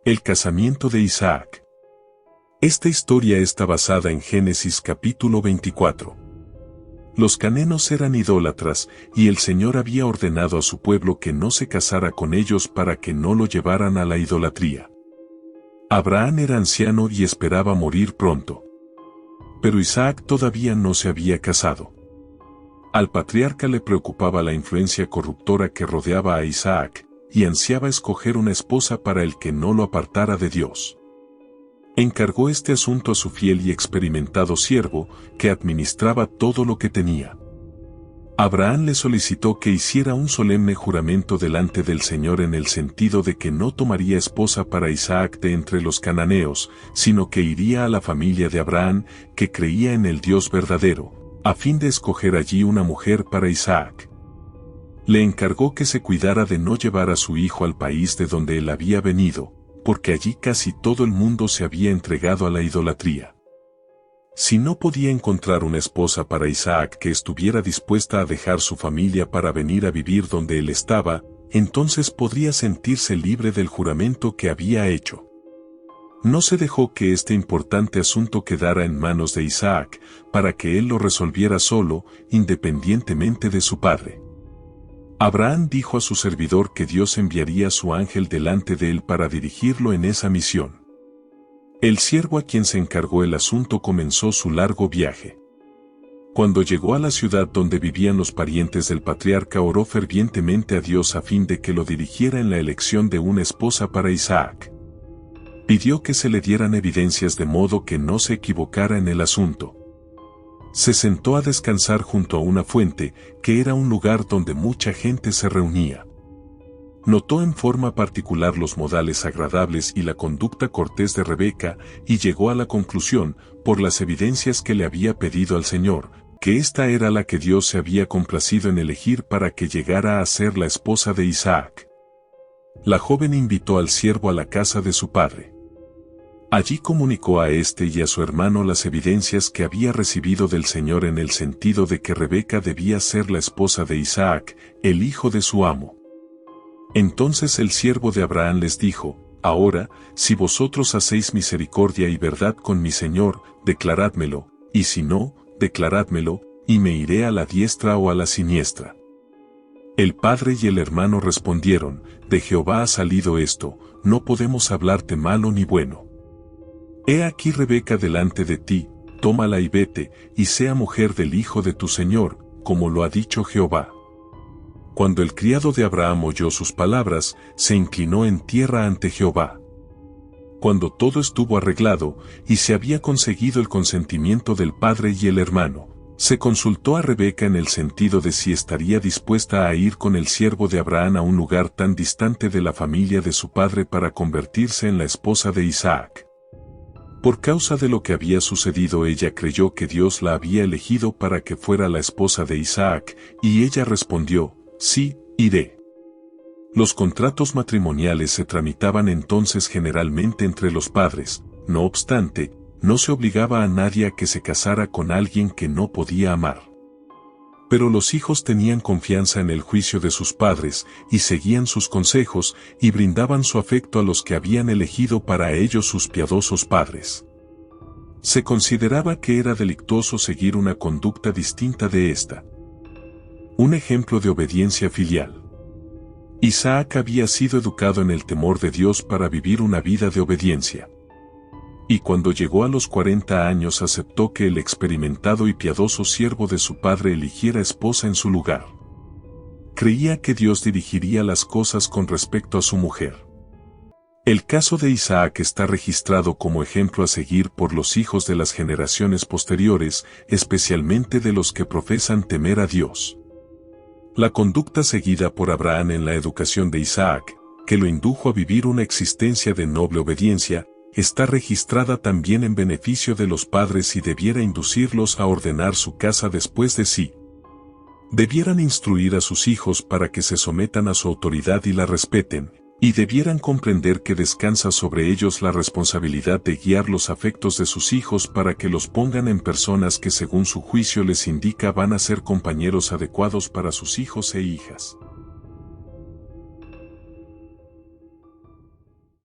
El casamiento de Isaac. Esta historia está basada en Génesis capítulo 24. Los cananeos eran idólatras, y el Señor había ordenado a su pueblo que no se casara con ellos para que no lo llevaran a la idolatría. Abraham era anciano y esperaba morir pronto. Pero Isaac todavía no se había casado. Al patriarca le preocupaba la influencia corruptora que rodeaba a Isaac, y ansiaba escoger una esposa para el que no lo apartara de Dios. Encargó este asunto a su fiel y experimentado siervo, que administraba todo lo que tenía. Abraham le solicitó que hiciera un solemne juramento delante del Señor en el sentido de que no tomaría esposa para Isaac de entre los cananeos, sino que iría a la familia de Abraham, que creía en el Dios verdadero, a fin de escoger allí una mujer para Isaac. Le encargó que se cuidara de no llevar a su hijo al país de donde él había venido, porque allí casi todo el mundo se había entregado a la idolatría. Si no podía encontrar una esposa para Isaac que estuviera dispuesta a dejar su familia para venir a vivir donde él estaba, entonces podría sentirse libre del juramento que había hecho. No se dejó que este importante asunto quedara en manos de Isaac, para que él lo resolviera solo, independientemente de su padre. Abraham dijo a su servidor que Dios enviaría a su ángel delante de él para dirigirlo en esa misión. El siervo a quien se encargó el asunto comenzó su largo viaje. Cuando llegó a la ciudad donde vivían los parientes del patriarca, oró fervientemente a Dios a fin de que lo dirigiera en la elección de una esposa para Isaac. Pidió que se le dieran evidencias de modo que no se equivocara en el asunto. Se sentó a descansar junto a una fuente, que era un lugar donde mucha gente se reunía. Notó en forma particular los modales agradables y la conducta cortés de Rebeca, y llegó a la conclusión, por las evidencias que le había pedido al Señor, que esta era la que Dios se había complacido en elegir para que llegara a ser la esposa de Isaac. La joven invitó al siervo a la casa de su padre. Allí comunicó a este y a su hermano las evidencias que había recibido del Señor en el sentido de que Rebeca debía ser la esposa de Isaac, el hijo de su amo. Entonces el siervo de Abraham les dijo: Ahora, si vosotros hacéis misericordia y verdad con mi Señor, declarádmelo, y si no, declarádmelo, y me iré a la diestra o a la siniestra. El padre y el hermano respondieron: De Jehová ha salido esto, no podemos hablarte malo ni bueno. He aquí Rebeca delante de ti, tómala y vete, y sea mujer del hijo de tu señor, como lo ha dicho Jehová. Cuando el criado de Abraham oyó sus palabras, se inclinó en tierra ante Jehová. Cuando todo estuvo arreglado, y se había conseguido el consentimiento del padre y el hermano, se consultó a Rebeca en el sentido de si estaría dispuesta a ir con el siervo de Abraham a un lugar tan distante de la familia de su padre para convertirse en la esposa de Isaac. Por causa de lo que había sucedido, ella creyó que Dios la había elegido para que fuera la esposa de Isaac, y ella respondió: Sí, iré. Los contratos matrimoniales se tramitaban entonces generalmente entre los padres. No obstante, no se obligaba a nadie a que se casara con alguien que no podía amar. Pero los hijos tenían confianza en el juicio de sus padres, y seguían sus consejos, y brindaban su afecto a los que habían elegido para ellos sus piadosos padres. Se consideraba que era delictuoso seguir una conducta distinta de esta. Un ejemplo de obediencia filial. Isaac había sido educado en el temor de Dios para vivir una vida de obediencia. Y cuando llegó a los 40 años aceptó que el experimentado y piadoso siervo de su padre eligiera esposa en su lugar. Creía que Dios dirigiría las cosas con respecto a su mujer. El caso de Isaac está registrado como ejemplo a seguir por los hijos de las generaciones posteriores, especialmente de los que profesan temer a Dios. La conducta seguida por Abraham en la educación de Isaac, que lo indujo a vivir una existencia de noble obediencia, está registrada también en beneficio de los padres y debiera inducirlos a ordenar su casa después de sí. Debieran instruir a sus hijos para que se sometan a su autoridad y la respeten, y debieran comprender que descansa sobre ellos la responsabilidad de guiar los afectos de sus hijos para que los pongan en personas que según su juicio les indica van a ser compañeros adecuados para sus hijos e hijas.